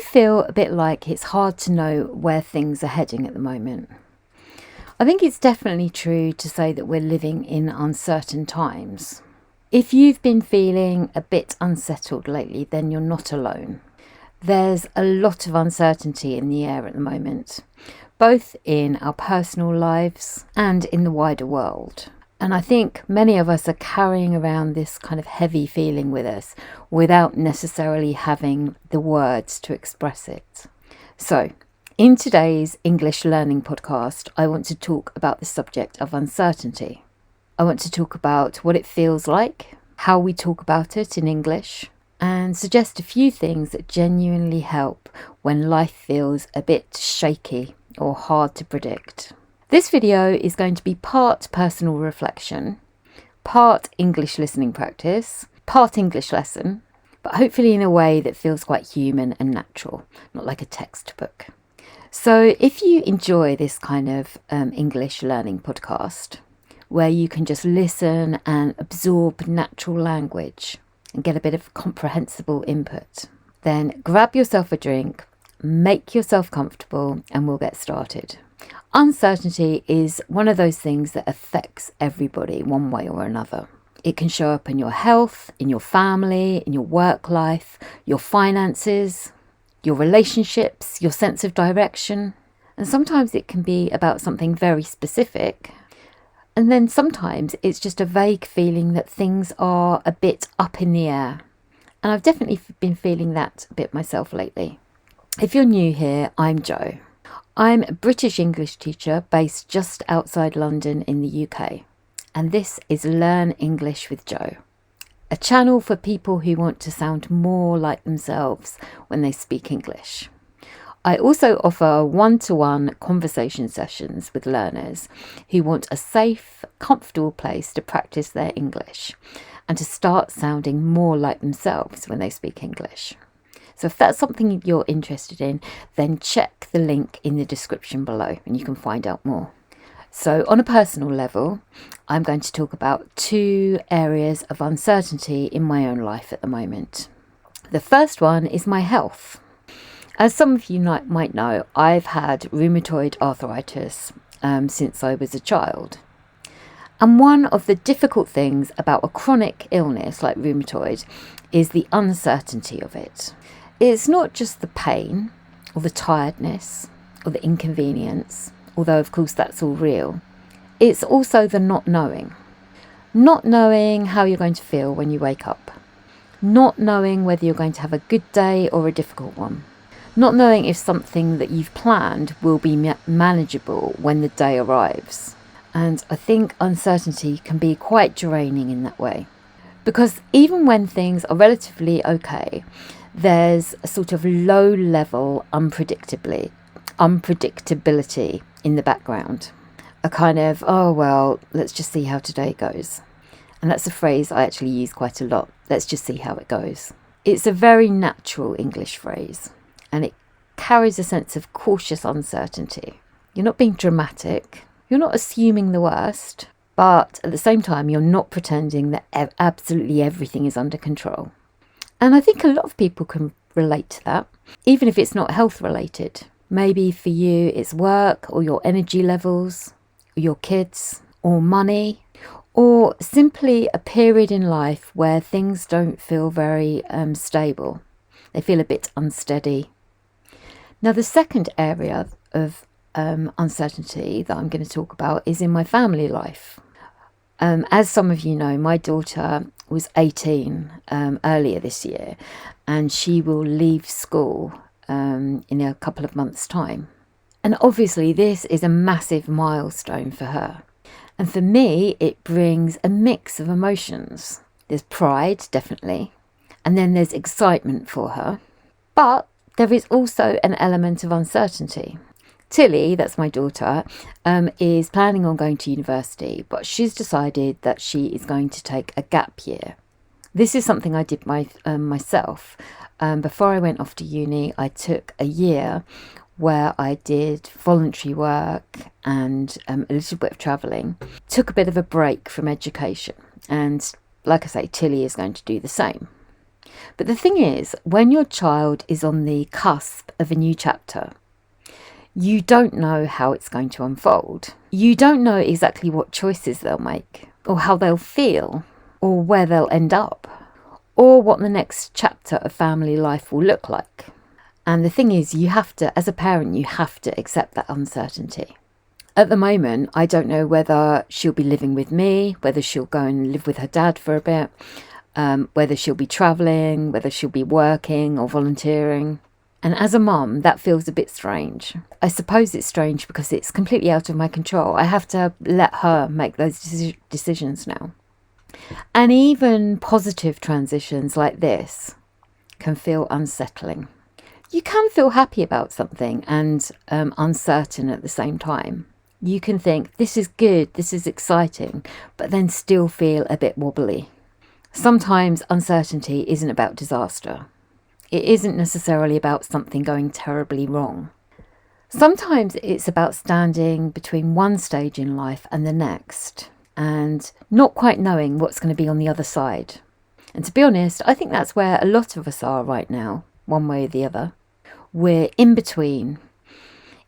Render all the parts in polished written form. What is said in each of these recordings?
feel a bit like it's hard to know where things are heading at the moment? I think it's definitely true to say that we're living in uncertain times. If you've been feeling a bit unsettled lately, then you're not alone. There's a lot of uncertainty in the air at the moment, both in our personal lives and in the wider world. And I think many of us are carrying around this kind of heavy feeling with us without necessarily having the words to express it. So, in today's English learning podcast, I want to talk about the subject of uncertainty. I want to talk about what it feels like, how we talk about it in English, and suggest a few things that genuinely help when life feels a bit shaky or hard to predict. This video is going to be part personal reflection, part English listening practice, part English lesson, but hopefully in a way that feels quite human and natural, not like a textbook. So if you enjoy this kind of English learning podcast, where you can just listen and absorb natural language and get a bit of comprehensible input, then grab yourself a drink, make yourself comfortable, and we'll get started. Uncertainty is one of those things that affects everybody one way or another. It can show up in your health, in your family, in your work life, your finances, your relationships, your sense of direction. And sometimes it can be about something very specific. And then sometimes it's just a vague feeling that things are a bit up in the air. And I've definitely been feeling that a bit myself lately. If you're new here, I'm Jo. I'm a British English teacher based just outside London in the UK. And this is Learn English with Jo, a channel for people who want to sound more like themselves when they speak English. I also offer one-to-one conversation sessions with learners who want a safe, comfortable place to practice their English and to start sounding more like themselves when they speak English. So if that's something you're interested in, then check the link in the description below and you can find out more. So on a personal level, I'm going to talk about two areas of uncertainty in my own life at the moment. The first one is my health. As some of you might know, I've had rheumatoid arthritis since I was a child. And one of the difficult things about a chronic illness like rheumatoid is the uncertainty of it. It's not just the pain or the tiredness or the inconvenience, although of course that's all real. It's also the not knowing. Not knowing how you're going to feel when you wake up. Not knowing whether you're going to have a good day or a difficult one. Not knowing if something that you've planned will be manageable when the day arrives. And I think uncertainty can be quite draining in that way. Because even when things are relatively okay, there's a sort of low-level unpredictability in the background. A kind of, oh well, let's just see how today goes. And that's a phrase I actually use quite a lot. Let's just see how it goes. It's a very natural English phrase. And it carries a sense of cautious uncertainty. You're not being dramatic. You're not assuming the worst. But at the same time, you're not pretending that absolutely everything is under control. And I think a lot of people can relate to that, even if it's not health related. Maybe for you, it's work or your energy levels, or your kids, or money, or simply a period in life where things don't feel very stable. They feel a bit unsteady. Now, the second area of uncertainty that I'm going to talk about is in my family life. As some of you know, my daughter was 18 earlier this year, and she will leave school in a couple of months' time. And obviously, this is a massive milestone for her. And for me, it brings a mix of emotions. There's pride, definitely, and then there's excitement for her. But there is also an element of uncertainty. Tilly, that's my daughter, is planning on going to university, but she's decided that she is going to take a gap year. This is something I did myself. Before I went off to uni, I took a year where I did voluntary work and a little bit of travelling. Took a bit of a break from education. And like I say, Tilly is going to do the same. But the thing is, when your child is on the cusp of a new chapter, you don't know how it's going to unfold. You don't know exactly what choices they'll make, or how they'll feel, or where they'll end up, or what the next chapter of family life will look like. And the thing is, you have to, as a parent, you have to accept that uncertainty. At the moment, I don't know whether she'll be living with me, whether she'll go and live with her dad for a bit, whether she'll be travelling, whether she'll be working or volunteering. And as a mum, that feels a bit strange. I suppose it's strange because it's completely out of my control. I have to let her make those decisions now. And even positive transitions like this can feel unsettling. You can feel happy about something and uncertain at the same time. You can think, this is good, this is exciting, but then still feel a bit wobbly. Sometimes uncertainty isn't about disaster. It isn't necessarily about something going terribly wrong. Sometimes it's about standing between one stage in life and the next and not quite knowing what's going to be on the other side. And to be honest, I think that's where a lot of us are right now, one way or the other. We're in between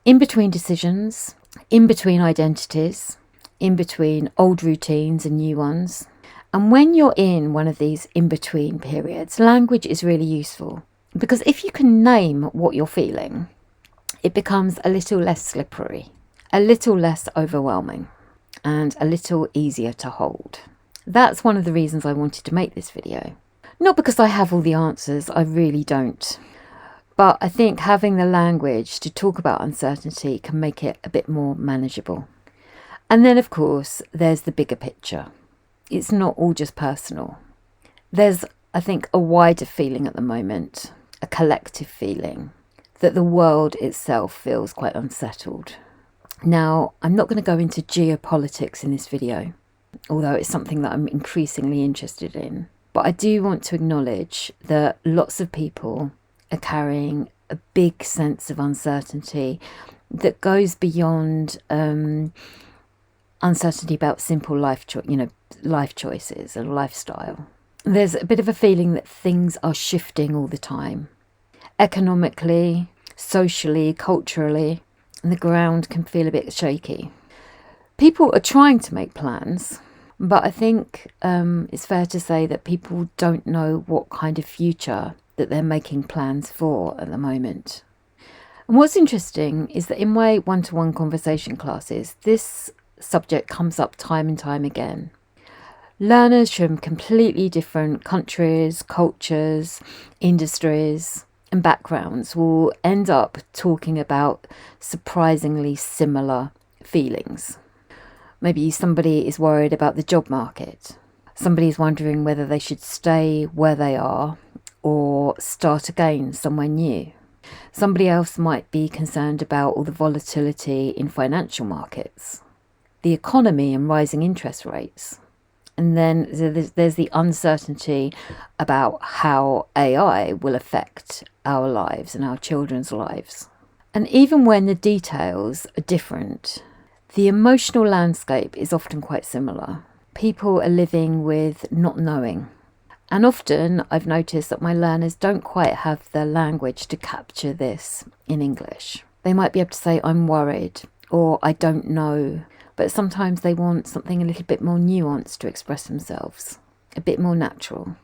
decisions, in between identities, in between old routines and new ones. And when you're in one of these in-between periods, language is really useful. Because if you can name what you're feeling, it becomes a little less slippery, a little less overwhelming, and a little easier to hold. That's one of the reasons I wanted to make this video. Not because I have all the answers, I really don't. But I think having the language to talk about uncertainty can make it a bit more manageable. And then, of course, there's the bigger picture. It's not all just personal. There's, I think, a wider feeling at the moment, a collective feeling, that the world itself feels quite unsettled. Now, I'm not going to go into geopolitics in this video, although it's something that I'm increasingly interested in. But I do want to acknowledge that lots of people are carrying a big sense of uncertainty that goes beyond uncertainty about simple life choices and lifestyle. There's a bit of a feeling that things are shifting all the time, economically, socially, culturally, and the ground can feel a bit shaky. People are trying to make plans, but I think it's fair to say that people don't know what kind of future that they're making plans for at the moment. And what's interesting is that in my one-to-one conversation classes, this subject comes up time and time again. Learners from completely different countries, cultures, industries and backgrounds will end up talking about surprisingly similar feelings. Maybe somebody is worried about the job market. Somebody is wondering whether they should stay where they are or start again somewhere new. Somebody else might be concerned about all the volatility in financial markets, the economy and rising interest rates. And then there's the uncertainty about how AI will affect our lives and our children's lives. And even when the details are different, the emotional landscape is often quite similar. People are living with not knowing. And often I've noticed that my learners don't quite have the language to capture this in English. They might be able to say, I'm worried, or I don't know. But sometimes they want something a little bit more nuanced to express themselves, a bit more natural,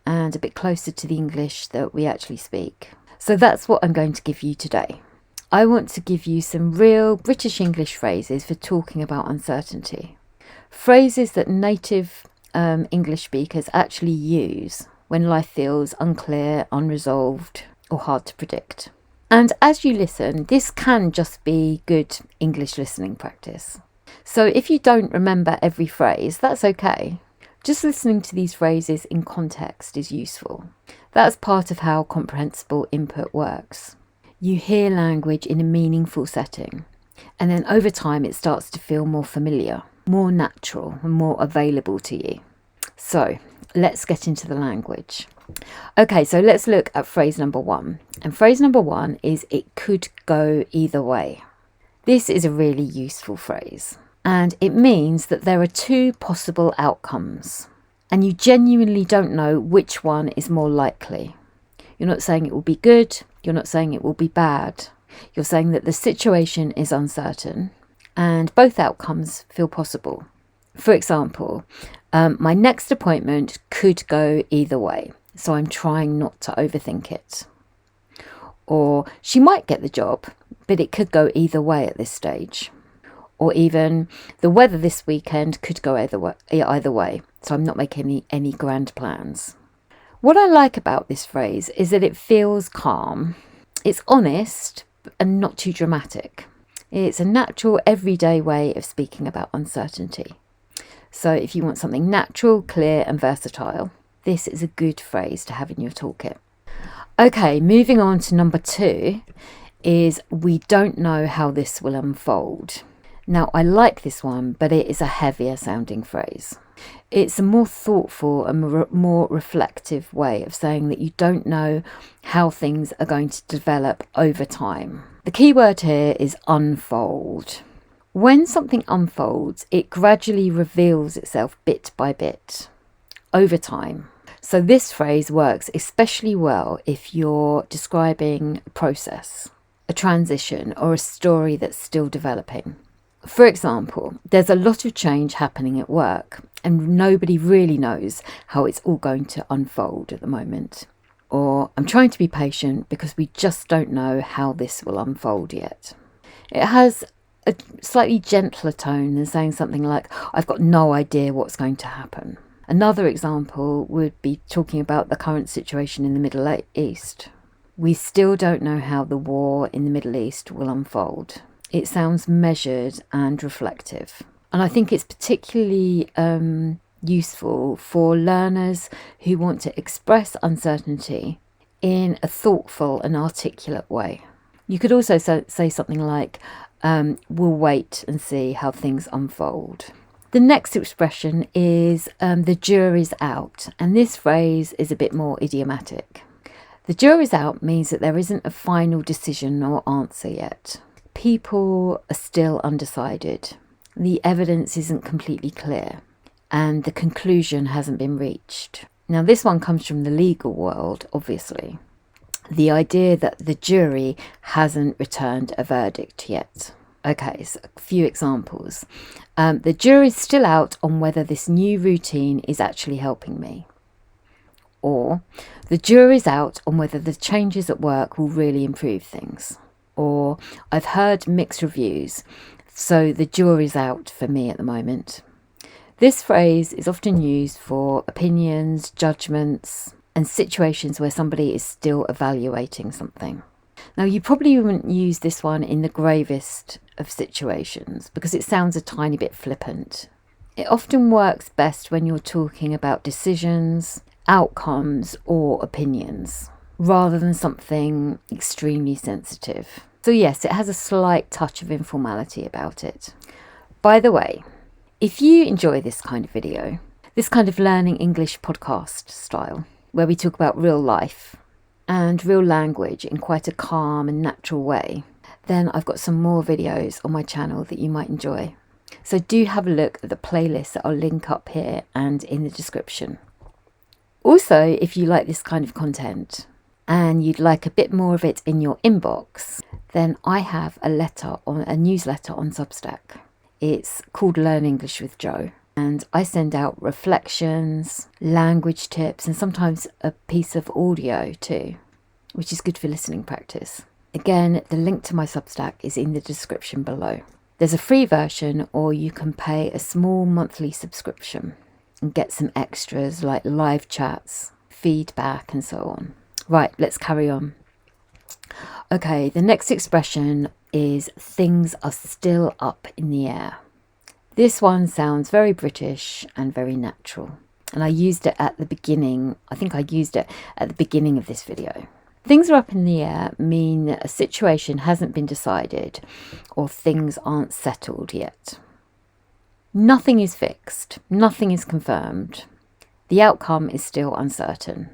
and a bit closer to the English that we actually speak. So that's what I'm going to give you today. I want to give you some real British English phrases for talking about uncertainty. Phrases that native English speakers actually use when life feels unclear, unresolved, or hard to predict. And as you listen, this can just be good English listening practice. So if you don't remember every phrase, that's okay. Just listening to these phrases in context is useful. That's part of how comprehensible input works. You hear language in a meaningful setting, and then over time it starts to feel more familiar, more natural, and more available to you. So let's get into the language. Okay, so let's look at phrase number 1. And phrase number 1 is it could go either way. This is a really useful phrase. And it means that there are two possible outcomes. and you genuinely don't know which one is more likely. You're not saying it will be good, you're not saying it will be bad. You're saying that the situation is uncertain and both outcomes feel possible. For example, my next appointment could go either way, so I'm trying not to overthink it. Or she might get the job, but it could go either way at this stage. Or even the weather this weekend could go either way, so I'm not making any grand plans. What I like about this phrase is that it feels calm. It's honest and not too dramatic. It's a natural, everyday way of speaking about uncertainty. So if you want something natural, clear and versatile, this is a good phrase to have in your toolkit. Okay, moving on to number 2 is we don't know how this will unfold. Now, I like this one, but it is a heavier sounding phrase. It's a more thoughtful and more reflective way of saying that you don't know how things are going to develop over time. The key word here is unfold. When something unfolds, it gradually reveals itself bit by bit over time. So this phrase works especially well if you're describing a process, a transition, or a story that's still developing. For example, there's a lot of change happening at work and nobody really knows how it's all going to unfold at the moment. Or I'm trying to be patient because we just don't know how this will unfold yet. It has a slightly gentler tone than saying something like, I've got no idea what's going to happen. Another example would be talking about the current situation in the Middle East. We still don't know how the war in the Middle East will unfold. It sounds measured and reflective. And I think it's particularly useful for learners who want to express uncertainty in a thoughtful and articulate way. You could also say something like, we'll wait and see how things unfold. The next expression is the jury's out, and this phrase is a bit more idiomatic. The jury's out means that there isn't a final decision or answer yet. People are still undecided. The evidence isn't completely clear, and the conclusion hasn't been reached. Now, this one comes from the legal world, obviously. The idea that the jury hasn't returned a verdict yet. Okay, so a few examples. The jury's still out on whether this new routine is actually helping me. Or, the jury's out on whether the changes at work will really improve things. Or, I've heard mixed reviews, so the jury's out for me at the moment. This phrase is often used for opinions, judgments, and situations where somebody is still evaluating something. Now, you probably wouldn't use this one in the gravest of situations because it sounds a tiny bit flippant. It often works best when you're talking about decisions, outcomes, or opinions, rather than something extremely sensitive. So yes, it has a slight touch of informality about it. By the way, if you enjoy this kind of video, this kind of learning English podcast style, where we talk about real life and real language in quite a calm and natural way, then I've got some more videos on my channel that you might enjoy. So do have a look at the playlist that I'll link up here and in the description. Also, if you like this kind of content and you'd like a bit more of it in your inbox, then I have a newsletter on Substack. It's called Learn English with Joe. And I send out reflections, language tips, and sometimes a piece of audio too, which is good for listening practice. Again, the link to my Substack is in the description below. There's a free version, or you can pay a small monthly subscription and get some extras like live chats, feedback, and so on. Right, let's carry on. Okay, the next expression is things are still up in the air. This one sounds very British and very natural. And I used it at the beginning. I think I used it at the beginning of this video. Things are up in the air mean that a situation hasn't been decided or things aren't settled yet. Nothing is fixed. Nothing is confirmed. The outcome is still uncertain.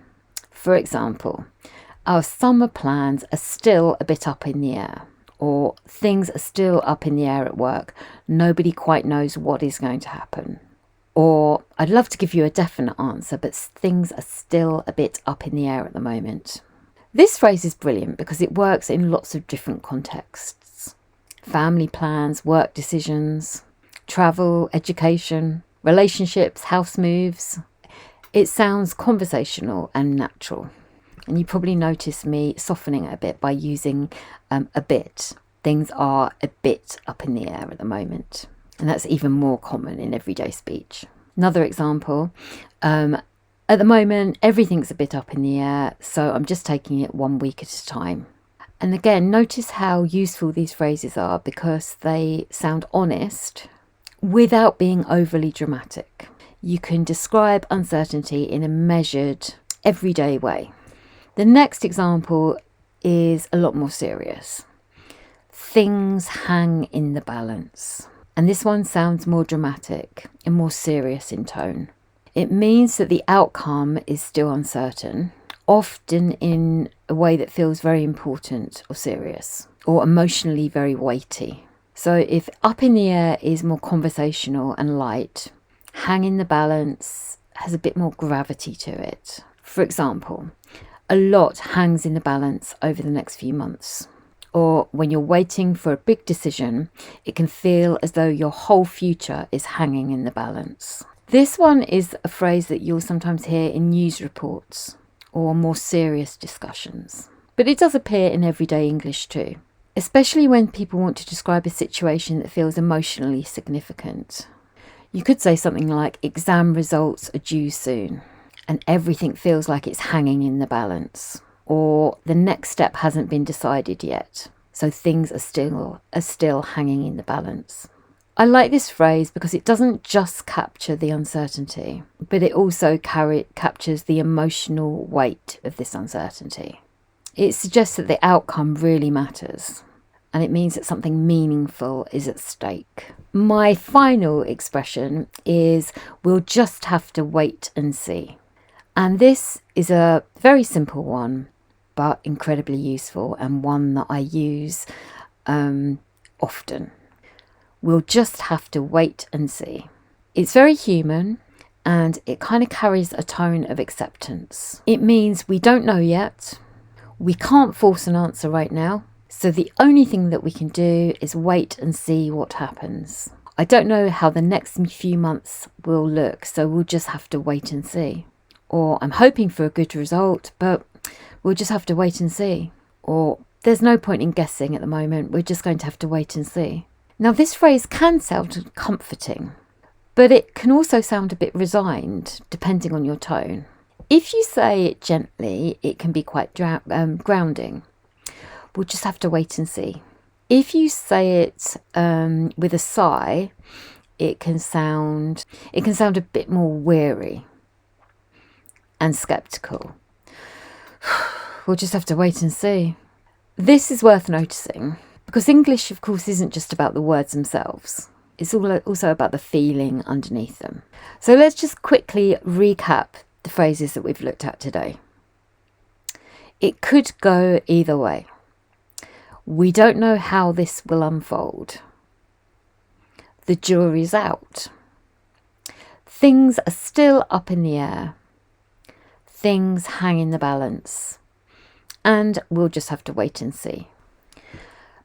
For example, our summer plans are still a bit up in the air. Or things are still up in the air at work. Nobody quite knows what is going to happen. Or I'd love to give you a definite answer, but things are still a bit up in the air at the moment. This phrase is brilliant because it works in lots of different contexts. Family plans, work decisions, travel, education, relationships, house moves. It sounds conversational and natural. And you probably notice me softening it a bit by using a bit. Things are a bit up in the air at the moment. And that's even more common in everyday speech. Another example, at the moment, everything's a bit up in the air, so I'm just taking it 1 week at a time. And again, notice how useful these phrases are because they sound honest without being overly dramatic. You can describe uncertainty in a measured, everyday way. The next example is a lot more serious. Things hang in the balance. And this one sounds more dramatic and more serious in tone. It means that the outcome is still uncertain, often in a way that feels very important or serious, or emotionally very weighty. So if up in the air is more conversational and light, hang in the balance has a bit more gravity to it. For example, a lot hangs in the balance over the next few months. Or when you're waiting for a big decision, it can feel as though your whole future is hanging in the balance. This one is a phrase that you'll sometimes hear in news reports or more serious discussions. But it does appear in everyday English too, especially when people want to describe a situation that feels emotionally significant. You could say something like, exam results are due soon, and everything feels like it's hanging in the balance. Or the next step hasn't been decided yet, so things are still hanging in the balance. I like this phrase because it doesn't just capture the uncertainty, but it also captures the emotional weight of this uncertainty. It suggests that the outcome really matters, and it means that something meaningful is at stake. My final expression is, we'll just have to wait and see. And this is a very simple one, but incredibly useful, and one that I use often. We'll just have to wait and see. It's very human, and it kind of carries a tone of acceptance. It means we don't know yet, we can't force an answer right now, so the only thing that we can do is wait and see what happens. I don't know how the next few months will look, so we'll just have to wait and see. Or I'm hoping for a good result, but we'll just have to wait and see. Or there's no point in guessing at the moment, we're just going to have to wait and see. Now this phrase can sound comforting, but it can also sound a bit resigned, depending on your tone. If you say it gently, it can be quite grounding. We'll just have to wait and see. If you say it with a sigh, it can sound a bit more weary and sceptical. We'll just have to wait and see. This is worth noticing because English, of course, isn't just about the words themselves. It's also about the feeling underneath them. So let's just quickly recap the phrases that we've looked at today. It could go either way. We don't know how this will unfold. The jury's out. Things are still up in the air. Things hang in the balance. And we'll just have to wait and see.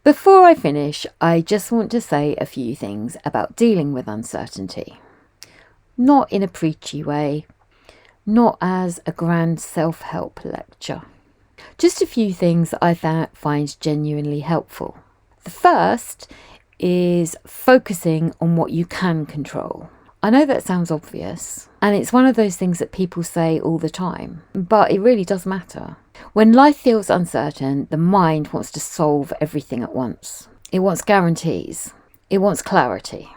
Before I finish, I just want to say a few things about dealing with uncertainty. Not in a preachy way, not as a grand self-help lecture. Just a few things that I find genuinely helpful. The first is focusing on what you can control. I know that sounds obvious, and it's one of those things that people say all the time, but it really does matter. When life feels uncertain, the mind wants to solve everything at once. It wants guarantees. It wants clarity.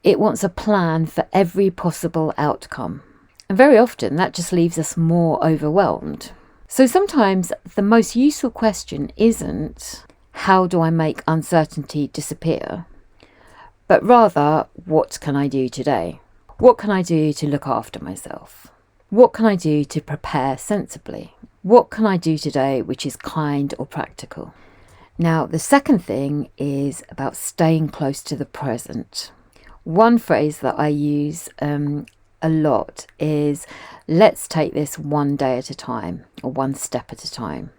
It wants a plan for every possible outcome. And very often that just leaves us more overwhelmed. So sometimes the most useful question isn't, how do I make uncertainty disappear? But rather, what can I do today? What can I do to look after myself? What can I do to prepare sensibly? What can I do today which is kind or practical? Now, the second thing is about staying close to the present. One phrase that I use a lot is let's take this one day at a time or one step at a time.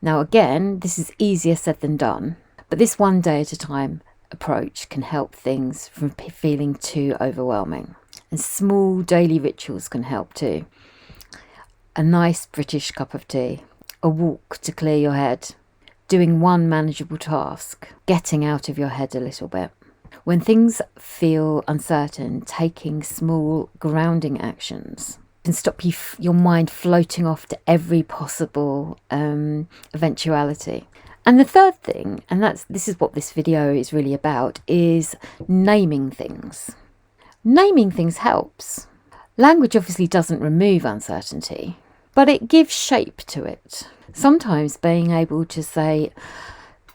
Now, again, this is easier said than done, but this one day at a time approach can help things from feeling too overwhelming. And small daily rituals can help too. A nice British cup of tea, a walk to clear your head, doing one manageable task, getting out of your head a little bit. When things feel uncertain, taking small grounding actions can stop your mind floating off to every possible eventuality. And the third thing, and this is what this video is really about, is naming things. Naming things helps. Language obviously doesn't remove uncertainty, but it gives shape to it. Sometimes being able to say,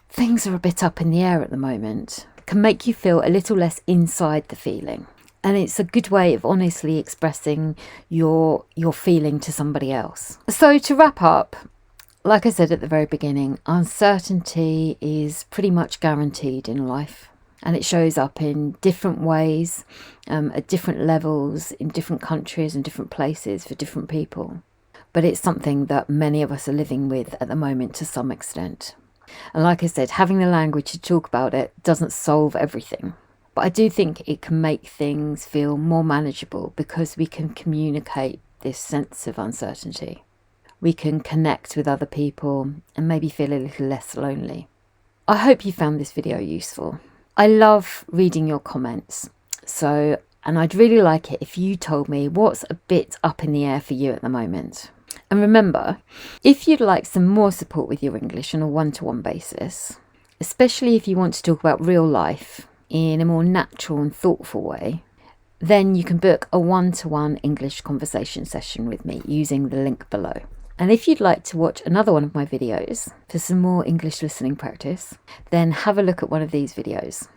things are a bit up in the air at the moment, can make you feel a little less inside the feeling. And it's a good way of honestly expressing your feeling to somebody else. So to wrap up, like I said at the very beginning, uncertainty is pretty much guaranteed in life. And it shows up in different ways, at different levels, in different countries and different places for different people. But it's something that many of us are living with at the moment to some extent. And like I said, having the language to talk about it doesn't solve everything. But I do think it can make things feel more manageable because we can communicate this sense of uncertainty. We can connect with other people and maybe feel a little less lonely. I hope you found this video useful. I love reading your comments. And I'd really like it if you told me what's a bit up in the air for you at the moment. And remember, if you'd like some more support with your English on a one-to-one basis, especially if you want to talk about real life in a more natural and thoughtful way, then you can book a one-to-one English conversation session with me using the link below. And if you'd like to watch another one of my videos for some more English listening practice, then have a look at one of these videos.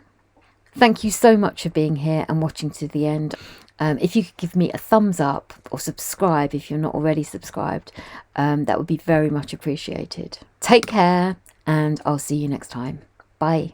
Thank you so much for being here and watching to the end. If you could give me a thumbs up or subscribe if you're not already subscribed, that would be very much appreciated. Take care and I'll see you next time. Bye.